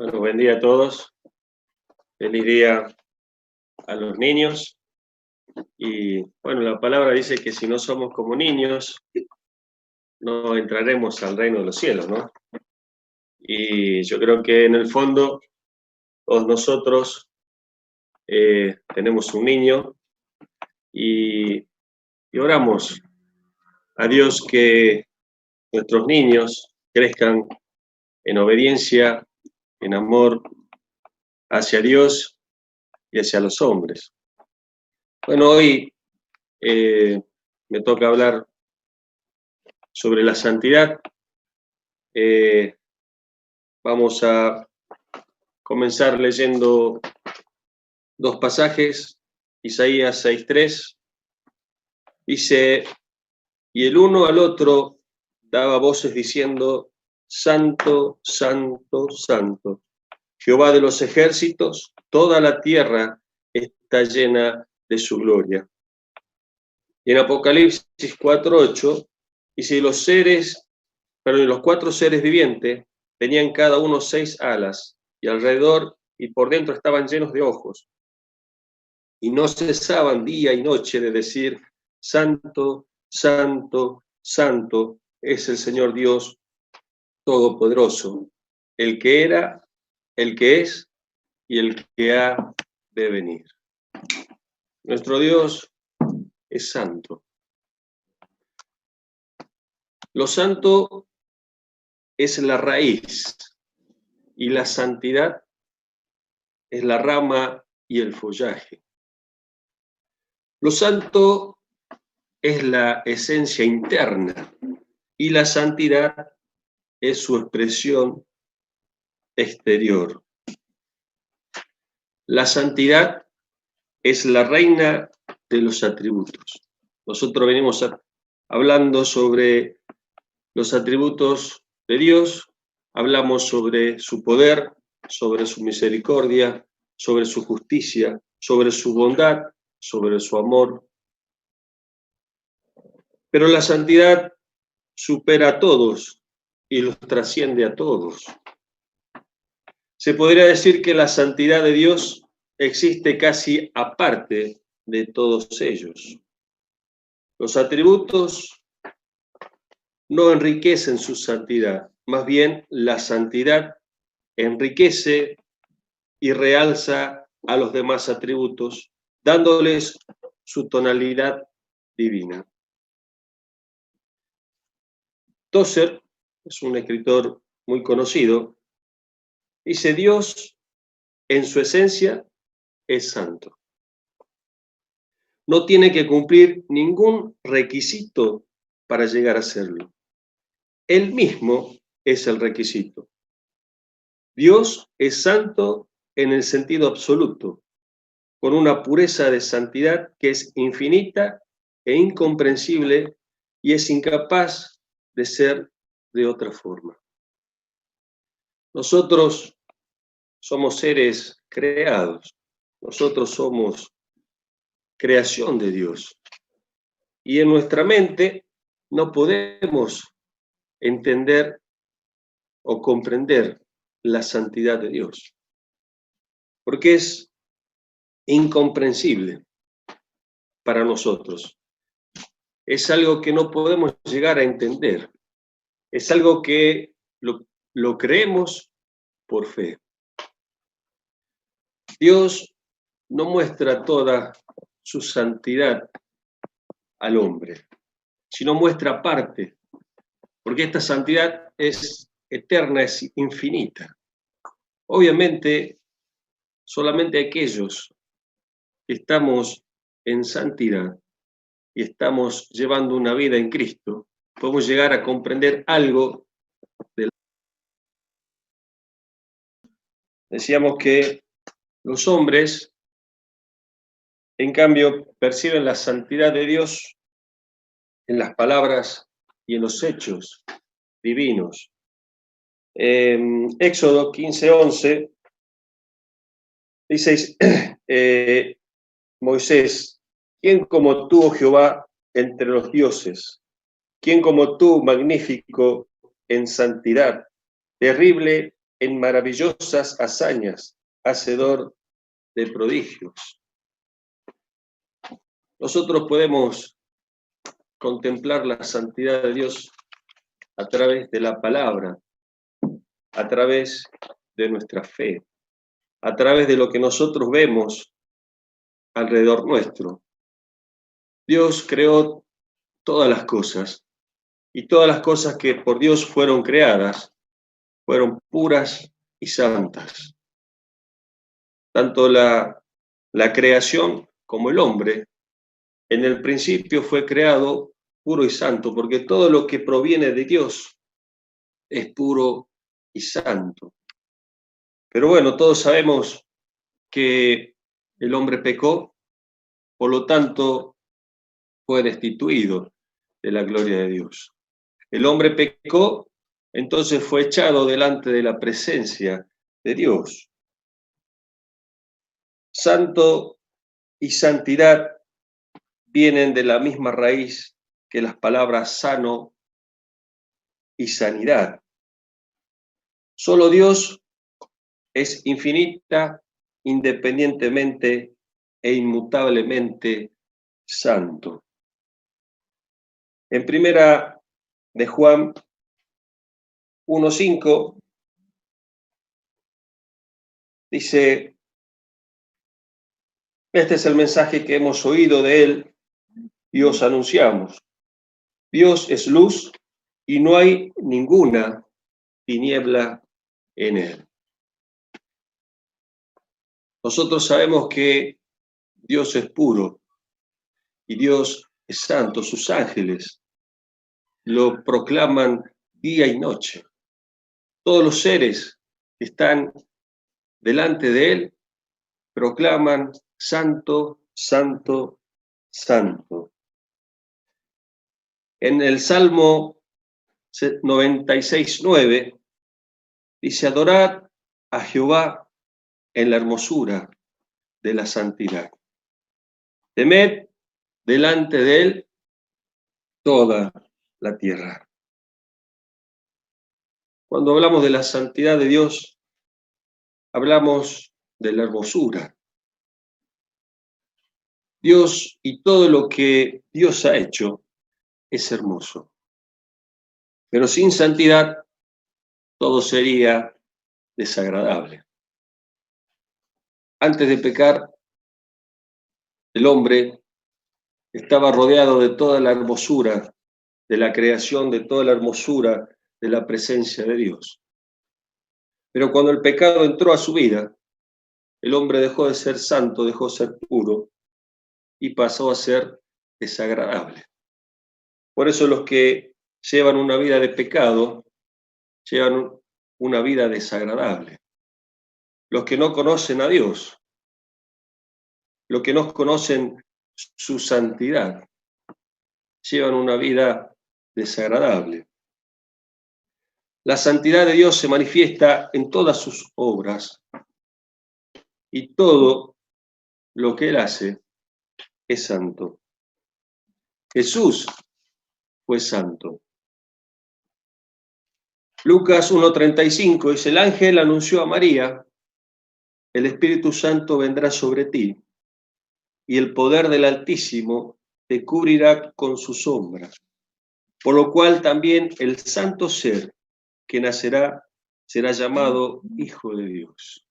Bueno, buen día a todos. Feliz día a los niños. Y bueno, la palabra dice que si no somos como niños, no entraremos al reino de los cielos, ¿no? Y yo creo que en el fondo todos nosotros tenemos un niño y oramos a Dios que nuestros niños crezcan en obediencia, en amor hacia Dios y hacia los hombres. Bueno, hoy me toca hablar sobre la santidad. Vamos a comenzar leyendo dos pasajes. Isaías 6:3 dice: y el uno al otro daba voces diciendo: Santo, Santo, Santo, Jehová de los ejércitos, toda la tierra está llena de su gloria. Y en Apocalipsis 4:8 dice: los cuatro seres vivientes tenían cada uno 6 alas, y alrededor y por dentro estaban llenos de ojos, y no cesaban día y noche de decir: Santo, Santo, Santo es el Señor Dios Todopoderoso, el que era, el que es y el que ha de venir. Nuestro Dios es santo. Lo santo es la raíz y la santidad es la rama y el follaje. Lo santo es la esencia interna y la santidad es su expresión exterior. La santidad es la reina de los atributos. Nosotros venimos hablando sobre los atributos de Dios, hablamos sobre su poder, sobre su misericordia, sobre su justicia, sobre su bondad, sobre su amor. Pero la santidad supera a todos y los trasciende a todos. Se podría decir que la santidad de Dios existe casi aparte de todos ellos. Los atributos no enriquecen su santidad, más bien la santidad enriquece y realza a los demás atributos, dándoles su tonalidad divina. Tozer es un escritor muy conocido. Dice: Dios en su esencia es santo. No tiene que cumplir ningún requisito para llegar a serlo. Él mismo es el requisito. Dios es santo en el sentido absoluto, con una pureza de santidad que es infinita e incomprensible y es incapaz de ser de otra forma. Nosotros somos seres creados, nosotros somos creación de Dios. Y en nuestra mente no podemos entender o comprender la santidad de Dios, porque es incomprensible para nosotros. Es algo que no podemos llegar a entender. Es algo que lo creemos por fe. Dios no muestra toda su santidad al hombre, sino muestra parte, porque esta santidad es eterna, es infinita. Obviamente, solamente aquellos que estamos en santidad y estamos llevando una vida en Cristo, podemos llegar a comprender algo de la... Decíamos que los hombres, en cambio, perciben la santidad de Dios en las palabras y en los hechos divinos. Éxodo 15:11 dice Moisés: ¿quién como tú, oh Jehová, entre los dioses? ¿Quién como tú, magnífico en santidad, terrible en maravillosas hazañas, hacedor de prodigios. Nosotros podemos contemplar la santidad de Dios a través de la palabra, a través de nuestra fe, a través de lo que nosotros vemos alrededor nuestro. Dios creó todas las cosas, y todas las cosas que por Dios fueron creadas fueron puras y santas. Tanto la creación como el hombre, en el principio fue creado puro y santo, porque todo lo que proviene de Dios es puro y santo. Pero bueno, todos sabemos que el hombre pecó, por lo tanto fue destituido de la gloria de Dios. El hombre pecó, entonces fue echado delante de la presencia de Dios. Santo y santidad vienen de la misma raíz que las palabras sano y sanidad. Solo Dios es infinita, independientemente e inmutablemente santo. En primera de Juan 1:5 dice: este es el mensaje que hemos oído de él y os anunciamos. Dios es luz y no hay ninguna tiniebla en él. Nosotros sabemos que Dios es puro y Dios es santo. Sus ángeles lo proclaman día y noche. Todos los seres que están delante de él proclaman santo, santo, santo. En el Salmo 96:9 dice: adorad a Jehová en la hermosura de la santidad. Temed delante de él toda la tierra. Cuando hablamos de la santidad de Dios, hablamos de la hermosura. Dios y todo lo que Dios ha hecho es hermoso. Pero sin santidad todo sería desagradable. Antes de pecar, el hombre estaba rodeado de toda la hermosura de la creación, de toda la hermosura de la presencia de Dios. Pero cuando el pecado entró a su vida, el hombre dejó de ser santo, dejó de ser puro y pasó a ser desagradable. Por eso los que llevan una vida de pecado llevan una vida desagradable. Los que no conocen a Dios, los que no conocen su santidad, llevan una vida desagradable. La santidad de Dios se manifiesta en todas sus obras y todo lo que Él hace es santo. Jesús fue santo. Lucas 1:35 dice: el ángel anunció a María: el Espíritu Santo vendrá sobre ti y el poder del Altísimo te cubrirá con su sombra. Por lo cual también el santo ser que nacerá será llamado Hijo de Dios.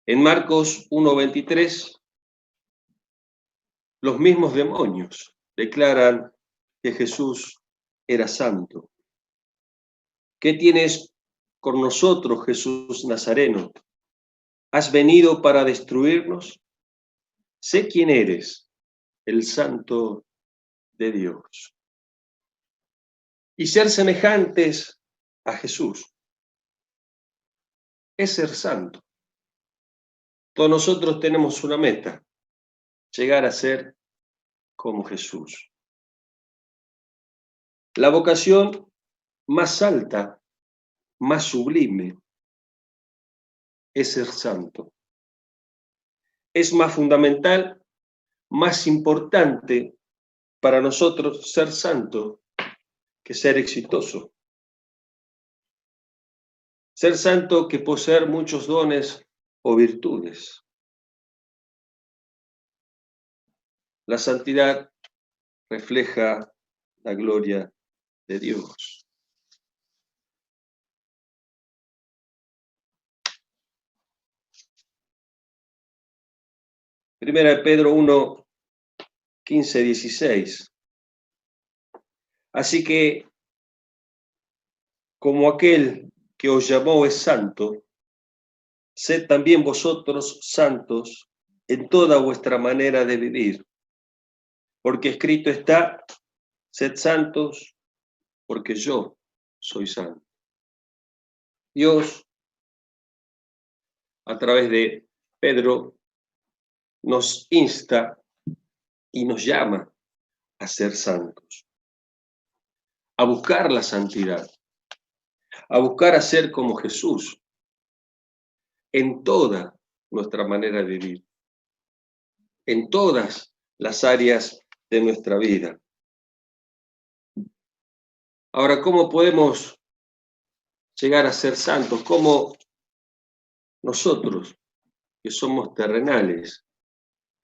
En Marcos 1:23, los mismos demonios declaran que Jesús era santo. ¿Qué tienes con nosotros, Jesús Nazareno? ¿Has venido para destruirnos? Sé quién eres, el Santo de Dios. Y ser semejantes a Jesús es ser santo. Todos nosotros tenemos una meta: llegar a ser como Jesús. La vocación más alta, más sublime, es ser santo. Es más fundamental, más importante para nosotros ser santo que ser exitoso. ser santo que poseer muchos dones o virtudes. La santidad refleja la gloria de Dios. Primera de Pedro 1, 15, 16. Así que, como aquel que os llamó es santo, sed también vosotros santos en toda vuestra manera de vivir. Porque escrito está, sed santos, porque yo soy santo. Dios, a través de Pedro, nos insta y nos llama a ser santos, a buscar la santidad, a buscar a ser como Jesús en toda nuestra manera de vivir, en todas las áreas de nuestra vida. Ahora, ¿cómo podemos llegar a ser santos? ¿Cómo nosotros, que somos terrenales,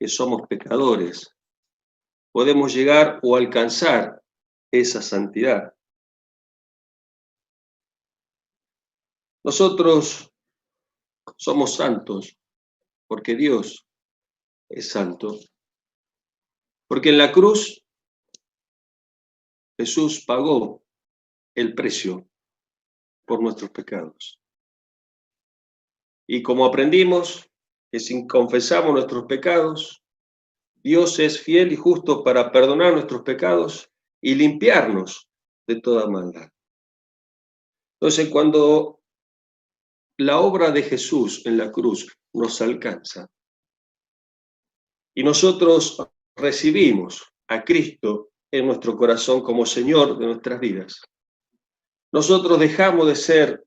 que somos pecadores, podemos llegar o alcanzar esa santidad? Nosotros somos santos porque Dios es santo, porque en la cruz Jesús pagó el precio por nuestros pecados. Y como aprendimos que si confesamos nuestros pecados, Dios es fiel y justo para perdonar nuestros pecados y limpiarnos de toda maldad. Entonces, cuando la obra de Jesús en la cruz nos alcanza y nosotros recibimos a Cristo en nuestro corazón como Señor de nuestras vidas, nosotros dejamos de ser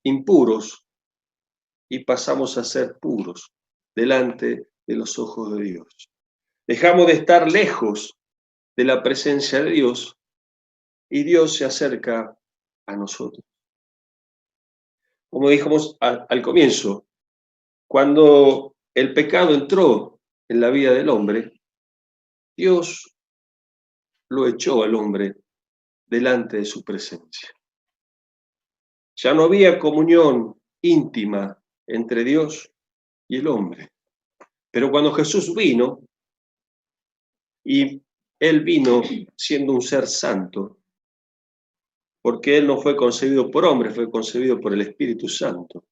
impuros y pasamos a ser puros delante de los ojos de Dios. Dejamos de estar lejos de la presencia de Dios y Dios se acerca a nosotros. Como dijimos al comienzo, cuando el pecado entró en la vida del hombre, Dios lo echó al hombre delante de su presencia. Ya no había comunión íntima entre Dios y el hombre. Pero cuando Jesús vino, y Él vino siendo un ser santo, porque Él no fue concebido por hombre, fue concebido por el Espíritu Santo.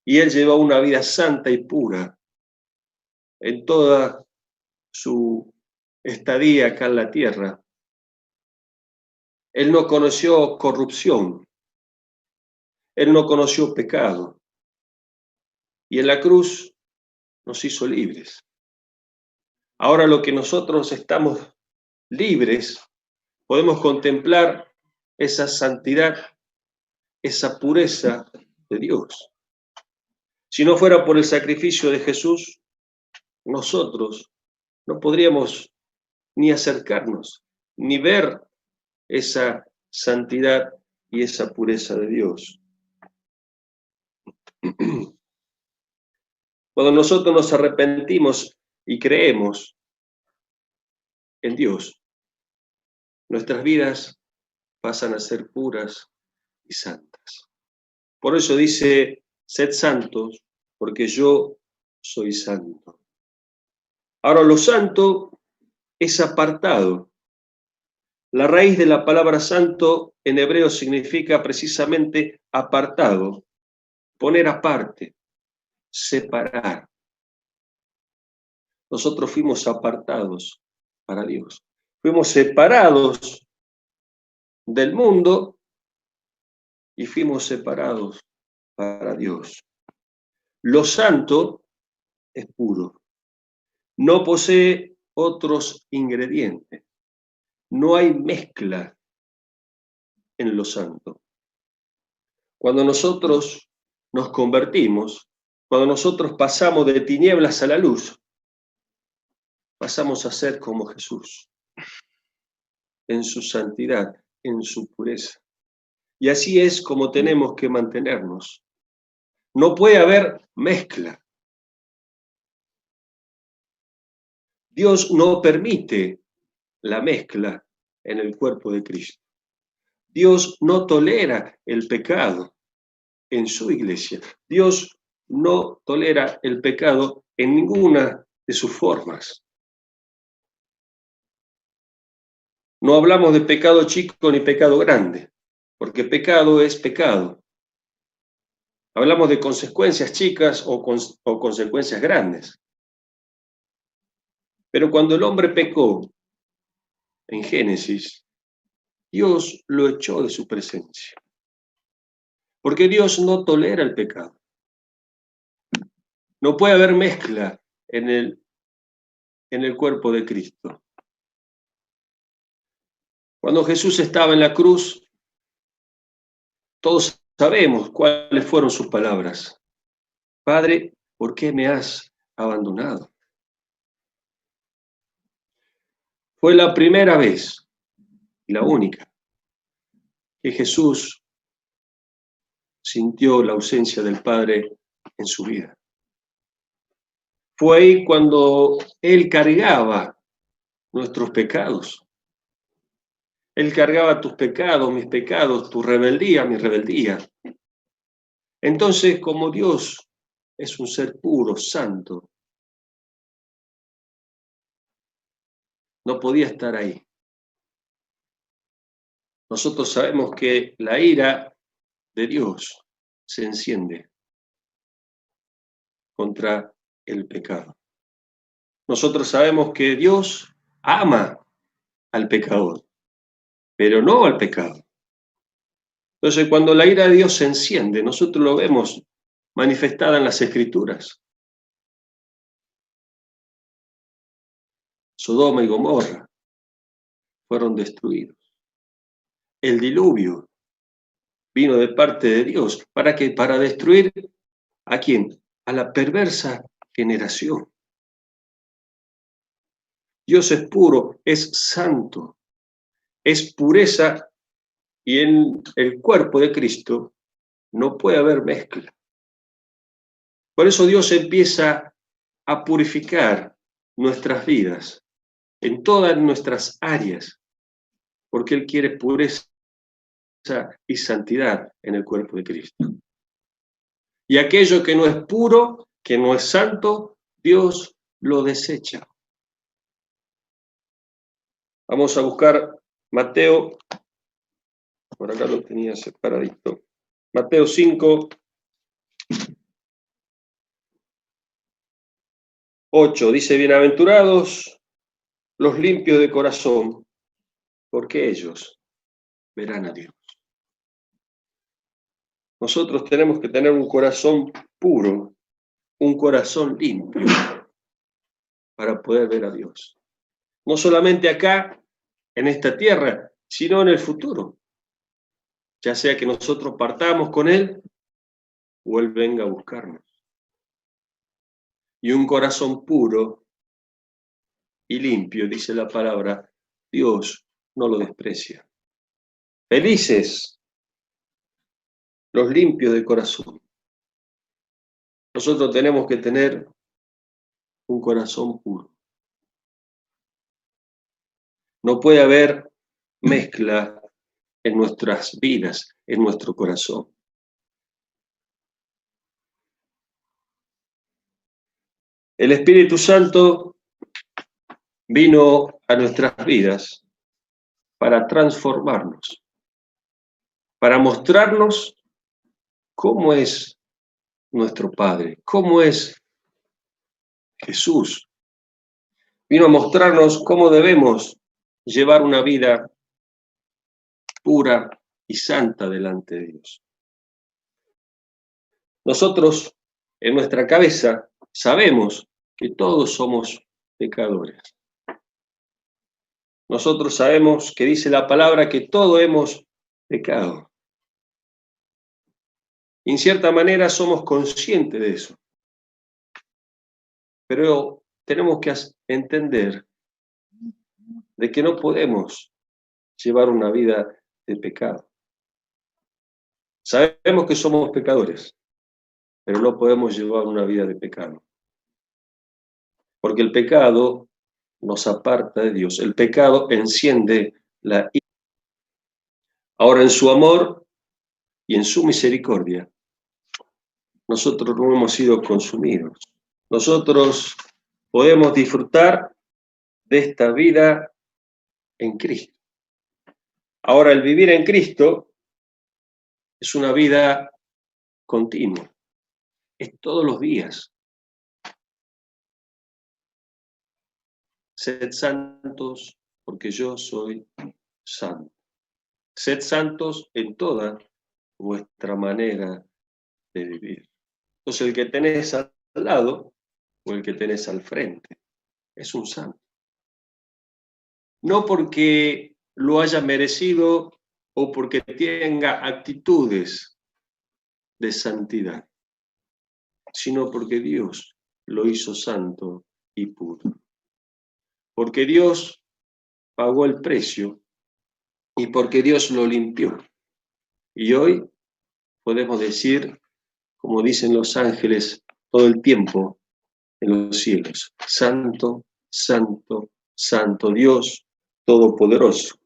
Y Él llevó una vida santa y pura en toda su estadía acá en la tierra. Él no conoció corrupción, Él no conoció pecado. Y en la cruz nos hizo libres. Ahora lo que nosotros estamos libres, podemos contemplar esa santidad, esa pureza de Dios. Si no fuera por el sacrificio de Jesús, nosotros no podríamos ni acercarnos, ni ver esa santidad y esa pureza de Dios. Cuando nosotros nos arrepentimos y creemos en Dios, nuestras vidas pasan a ser puras y santas. Por eso dice, sed santos, porque yo soy santo. Ahora, lo santo es apartado. La raíz de la palabra santo en hebreo significa precisamente apartado, poner aparte, separar. Nosotros fuimos apartados para Dios. Fuimos separados del mundo y fuimos separados para Dios. Lo santo es puro. No posee otros ingredientes. No hay mezcla en lo santo. Cuando nosotros nos convertimos, cuando nosotros pasamos de tinieblas a la luz, pasamos a ser como Jesús, en su santidad, en su pureza. Y así es como tenemos que mantenernos. No puede haber mezcla. Dios no permite la mezcla en el cuerpo de Cristo. Dios no tolera el pecado en su iglesia. Dios no tolera el pecado en ninguna de sus formas. No hablamos de pecado chico ni pecado grande, porque pecado es pecado. Hablamos de consecuencias chicas o consecuencias grandes. Pero cuando el hombre pecó en Génesis, Dios lo echó de su presencia. Porque Dios no tolera el pecado. No puede haber mezcla en el cuerpo de Cristo. Cuando Jesús estaba en la cruz, todos sabemos cuáles fueron sus palabras. Padre, ¿por qué me has abandonado? Fue la primera vez, y la única, que Jesús sintió la ausencia del Padre en su vida. Fue ahí cuando Él cargaba nuestros pecados. Él cargaba tus pecados, mis pecados, tu rebeldía, mi rebeldía. Entonces, como Dios es un ser puro, santo, no podía estar ahí. Nosotros sabemos que la ira de Dios se enciende contra el pecado. Nosotros sabemos que Dios ama al pecador, pero no al pecado. Entonces, cuando la ira de Dios se enciende, nosotros lo vemos manifestada en las Escrituras. Sodoma y Gomorra fueron destruidos. El diluvio vino de parte de Dios. ¿Para qué? Para destruir ¿a quién? A la perversa generación. Dios es puro, es santo, es pureza, y en el cuerpo de Cristo no puede haber mezcla. Por eso Dios empieza a purificar nuestras vidas en todas nuestras áreas, porque Él quiere pureza y santidad en el cuerpo de Cristo. Y aquello que no es puro, que no es santo, Dios lo desecha. Vamos a buscar Mateo, por acá lo tenía separadito. Mateo 5, 8, dice, bienaventurados los limpios de corazón, porque ellos verán a Dios. Nosotros tenemos que tener un corazón puro, un corazón limpio, para poder ver a Dios. No solamente acá, en esta tierra, sino en el futuro. Ya sea que nosotros partamos con Él o Él venga a buscarnos. Y un corazón puro y limpio, dice la palabra, Dios no lo desprecia. Felices los limpios de corazón. Nosotros tenemos que tener un corazón puro. No puede haber mezcla en nuestras vidas, en nuestro corazón. El Espíritu Santo vino a nuestras vidas para transformarnos, para mostrarnos cómo es nuestro Padre, cómo es Jesús. Vino a mostrarnos cómo debemos llevar una vida pura y santa delante de Dios. Nosotros, en nuestra cabeza, sabemos que todos somos pecadores. Nosotros sabemos que dice la palabra que todos hemos pecado. En cierta manera somos conscientes de eso. Pero tenemos que entender de que no podemos llevar una vida de pecado. Sabemos que somos pecadores, pero no podemos llevar una vida de pecado. Porque el pecado nos aparta de Dios. El pecado enciende la ira. Ahora, en su amor y en su misericordia, nosotros no hemos sido consumidos. Nosotros podemos disfrutar de esta vida en Cristo. Ahora, el vivir en Cristo es una vida continua. Es todos los días. Sed santos porque yo soy santo. Sed santos en toda vuestra manera de vivir. Entonces, el que tenés al lado o el que tenés al frente es un santo. No porque lo haya merecido o porque tenga actitudes de santidad, sino porque Dios lo hizo santo y puro. Porque Dios pagó el precio y porque Dios lo limpió. Y hoy podemos decir, como dicen los ángeles todo el tiempo en los cielos, santo, santo, santo Dios Todopoderoso.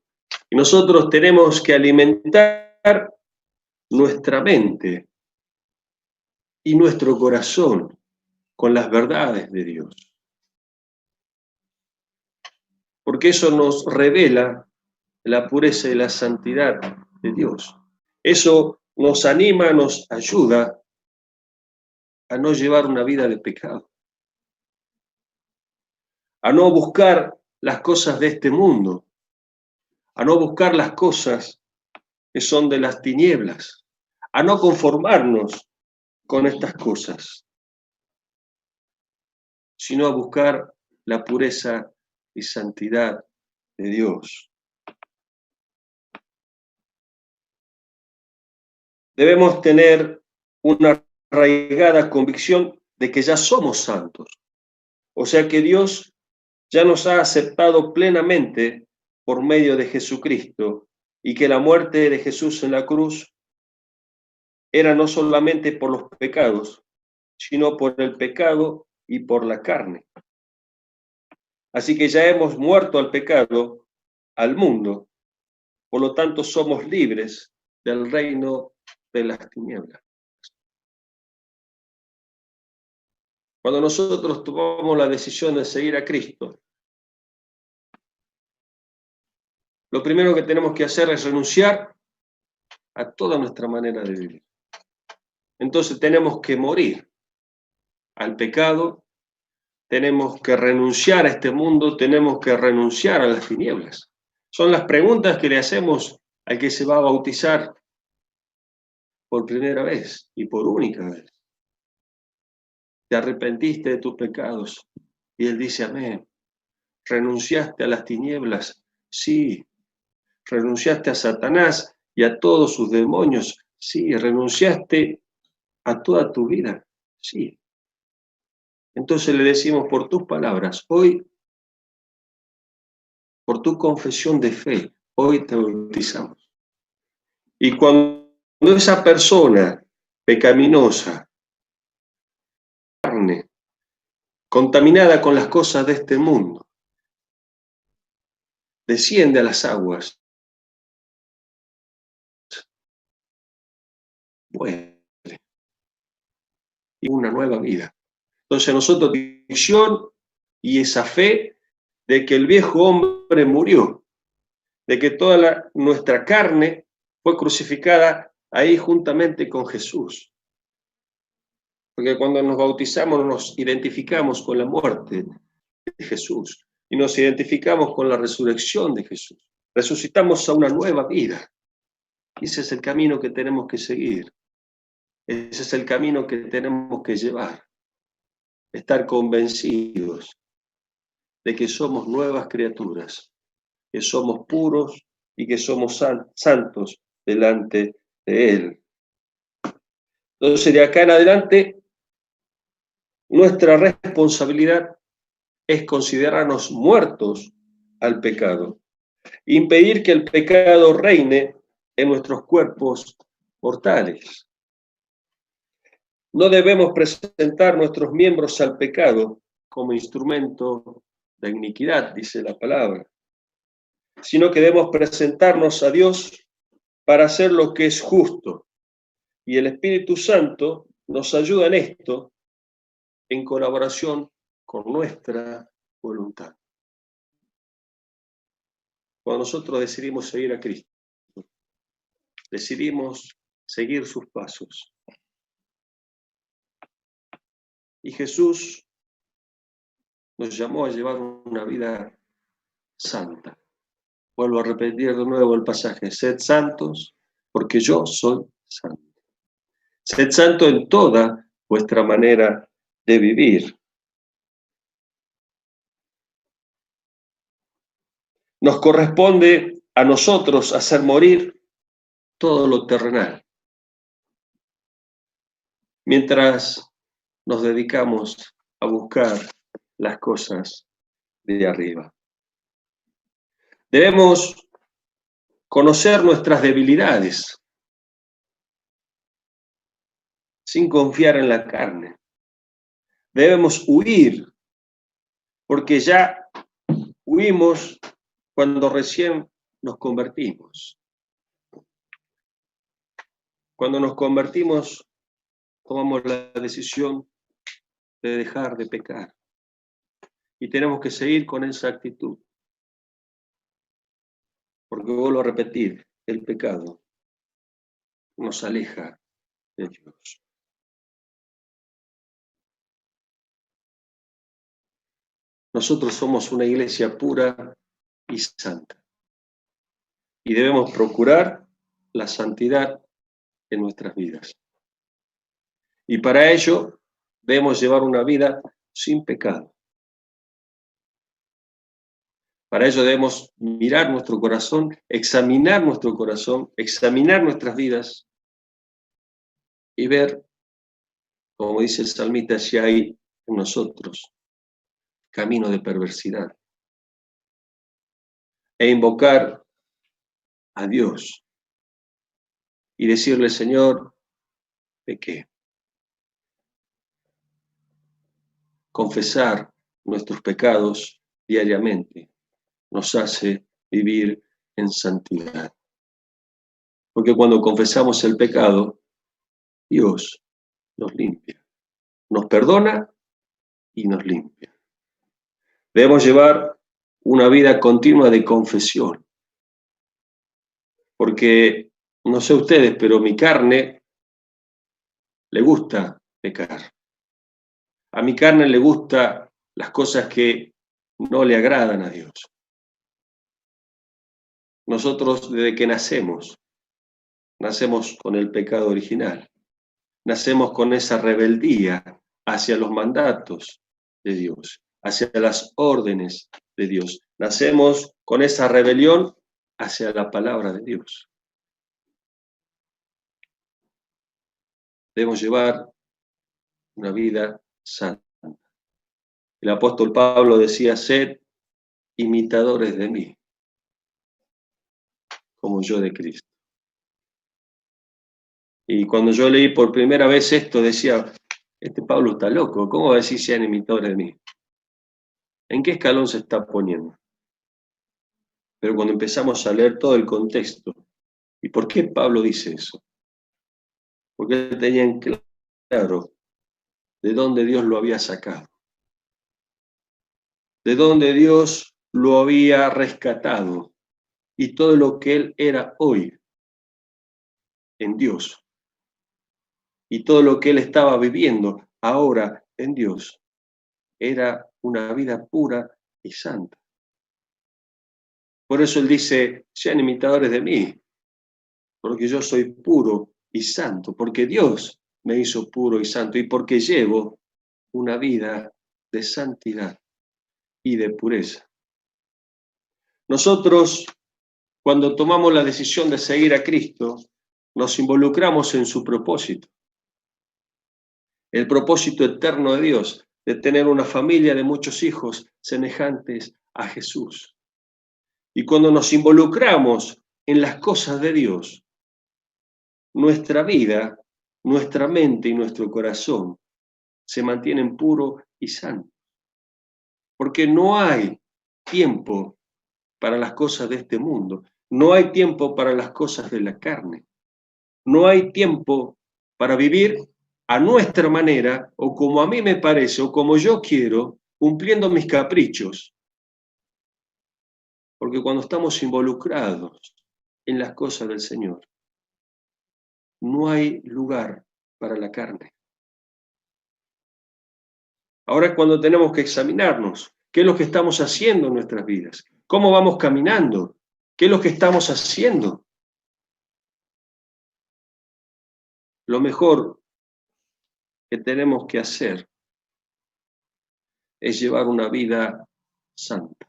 Y nosotros tenemos que alimentar nuestra mente y nuestro corazón con las verdades de Dios. Porque eso nos revela la pureza y la santidad de Dios. Eso nos anima, nos ayuda a no llevar una vida de pecado, a no buscar las cosas de este mundo, a no buscar las cosas que son de las tinieblas, a no conformarnos con estas cosas, sino a buscar la pureza y santidad de Dios. Debemos tener una arraigada convicción de que ya somos santos, o sea que Dios ya nos ha aceptado plenamente por medio de Jesucristo y que la muerte de Jesús en la cruz era no solamente por los pecados, sino por el pecado y por la carne. Así que ya hemos muerto al pecado, al mundo, por lo tanto somos libres del reino de las tinieblas. Cuando nosotros tomamos la decisión de seguir a Cristo, lo primero que tenemos que hacer es renunciar a toda nuestra manera de vivir. Entonces tenemos que morir al pecado, tenemos que renunciar a este mundo, tenemos que renunciar a las tinieblas. Son las preguntas que le hacemos al que se va a bautizar por primera vez y por única vez. ¿Te arrepentiste de tus pecados? Y él dice, amén. ¿Renunciaste a las tinieblas? Sí. ¿Renunciaste a Satanás y a todos sus demonios? Sí. ¿Renunciaste a toda tu vida? Sí. Entonces le decimos, por tus palabras, hoy, por tu confesión de fe, hoy te bautizamos. Y cuando esa persona pecaminosa, carne, contaminada con las cosas de este mundo, desciende a las aguas, muere, y una nueva vida. Entonces nosotros tenemos visión y esa fe de que el viejo hombre murió, de que toda nuestra carne fue crucificada ahí juntamente con Jesús. Porque cuando nos bautizamos nos identificamos con la muerte de Jesús y nos identificamos con la resurrección de Jesús. Resucitamos a una nueva vida. Y ese es el camino que tenemos que seguir. Ese es el camino que tenemos que llevar. Estar convencidos de que somos nuevas criaturas, que somos puros y que somos santos delante de Él. Entonces, de acá en adelante, nuestra responsabilidad es considerarnos muertos al pecado, impedir que el pecado reine en nuestros cuerpos mortales. No debemos presentar nuestros miembros al pecado como instrumento de iniquidad, dice la palabra, sino que debemos presentarnos a Dios para hacer lo que es justo. Y el Espíritu Santo nos ayuda en esto en colaboración con nuestra voluntad. Cuando nosotros decidimos seguir a Cristo, decidimos seguir sus pasos. Y Jesús nos llamó a llevar una vida santa. Vuelvo a repetir de nuevo el pasaje: sed santos, porque yo soy santo. Sed santo en toda vuestra manera de vivir. Nos corresponde a nosotros hacer morir todo lo terrenal, mientras nos dedicamos a buscar las cosas de arriba. Debemos conocer nuestras debilidades sin confiar en la carne. Debemos huir, porque ya huimos cuando recién nos convertimos. Cuando nos convertimos, tomamos la decisión de dejar de pecar. Y tenemos que seguir con esa actitud. Porque vuelvo a repetir, el pecado nos aleja de Dios. Nosotros somos una iglesia pura y santa. Y debemos procurar la santidad en nuestras vidas. Y para ello debemos llevar una vida sin pecado. Para ello debemos mirar nuestro corazón, examinar nuestras vidas y ver, como dice el salmista, si hay en nosotros camino de perversidad. E invocar a Dios y decirle: Señor, pequé. Confesar nuestros pecados diariamente nos hace vivir en santidad. Porque cuando confesamos el pecado, Dios nos limpia, nos perdona y nos limpia. Debemos llevar una vida continua de confesión. Porque, no sé ustedes, pero mi carne le gusta pecar. A mi carne le gustan las cosas que no le agradan a Dios. Nosotros, desde que nacemos con el pecado original. Nacemos con esa rebeldía hacia los mandatos de Dios, hacia las órdenes de Dios. Nacemos con esa rebelión hacia la palabra de Dios. Debemos llevar una vida santa. El apóstol Pablo decía: sed imitadores de mí, como yo de Cristo. Y cuando yo leí por primera vez esto, decía: este Pablo está loco, ¿cómo va a decir sean imitadores de mí? ¿En qué escalón se está poniendo? Pero cuando empezamos a leer todo el contexto, ¿y por qué Pablo dice eso? Porque él tenía en claro de dónde Dios lo había sacado, de dónde Dios lo había rescatado y todo lo que él era hoy en Dios y todo lo que él estaba viviendo ahora en Dios era una vida pura y santa. Por eso él dice: sean imitadores de mí, porque yo soy puro y santo, porque Dios me hizo puro y santo y porque llevo una vida de santidad y de pureza. Nosotros, cuando tomamos la decisión de seguir a Cristo, nos involucramos en su propósito. El propósito eterno de Dios, de tener una familia de muchos hijos semejantes a Jesús. Y cuando nos involucramos en las cosas de Dios, nuestra vida, nuestra mente y nuestro corazón se mantienen puros y sanos. Porque no hay tiempo para las cosas de este mundo. No hay tiempo para las cosas de la carne. No hay tiempo para vivir a nuestra manera o como a mí me parece o como yo quiero, cumpliendo mis caprichos. Porque cuando estamos involucrados en las cosas del Señor, no hay lugar para la carne. Ahora es cuando tenemos que examinarnos. ¿Qué es lo que estamos haciendo en nuestras vidas? ¿Cómo vamos caminando? ¿Qué es lo que estamos haciendo? Lo mejor que tenemos que hacer es llevar una vida santa.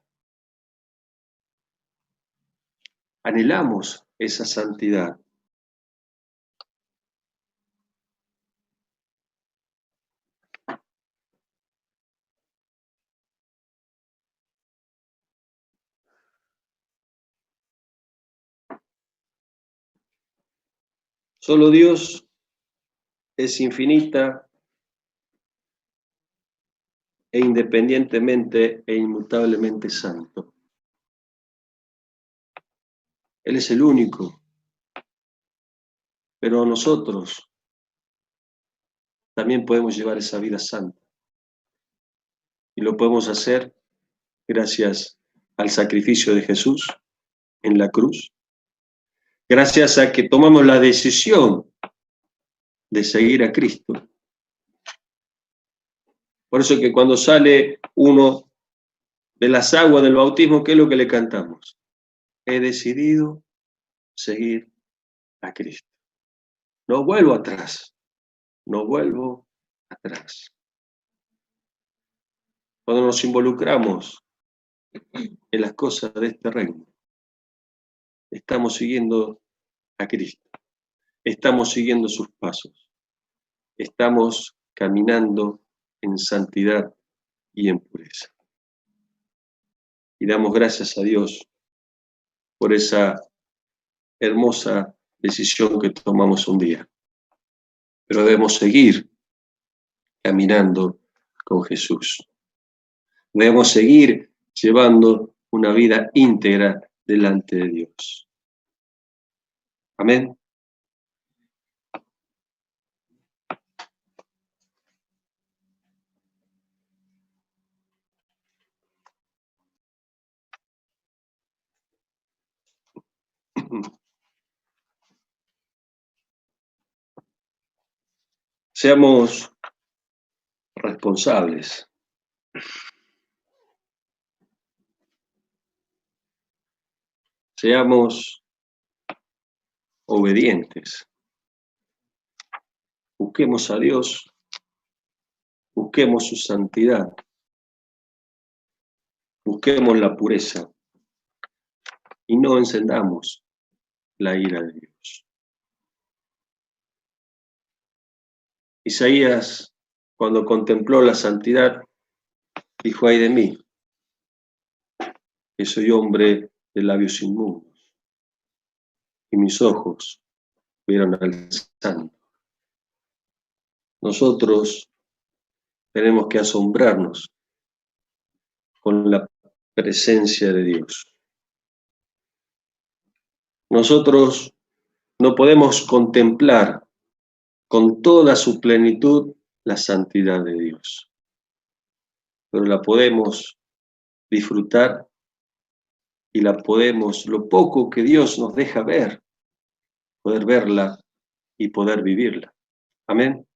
Anhelamos esa santidad. Solo Dios es infinita e independientemente e inmutablemente santo. Él es el único, pero nosotros también podemos llevar esa vida santa. Y lo podemos hacer gracias al sacrificio de Jesús en la cruz, gracias a que tomamos la decisión de seguir a Cristo. Por eso que cuando sale uno de las aguas del bautismo, ¿qué es lo que le cantamos? He decidido seguir a Cristo. No vuelvo atrás, no vuelvo atrás. Cuando nos involucramos en las cosas de este reino, estamos siguiendo a Cristo, estamos siguiendo sus pasos, estamos caminando en santidad y en pureza. Y damos gracias a Dios por esa hermosa decisión que tomamos un día. Pero debemos seguir caminando con Jesús. Debemos seguir llevando una vida íntegra delante de Dios. Amén. Seamos responsables. Seamos obedientes. Busquemos a Dios, busquemos su santidad, busquemos la pureza y no encendamos la ira de Dios. Isaías, cuando contempló la santidad, dijo: ay de mí, que soy hombre de labios inmundos, y mis ojos vieron al Santo. Nosotros tenemos que asombrarnos con la presencia de Dios. Nosotros no podemos contemplar con toda su plenitud la santidad de Dios, pero la podemos disfrutar y la podemos, lo poco que Dios nos deja ver, poder verla y poder vivirla. Amén.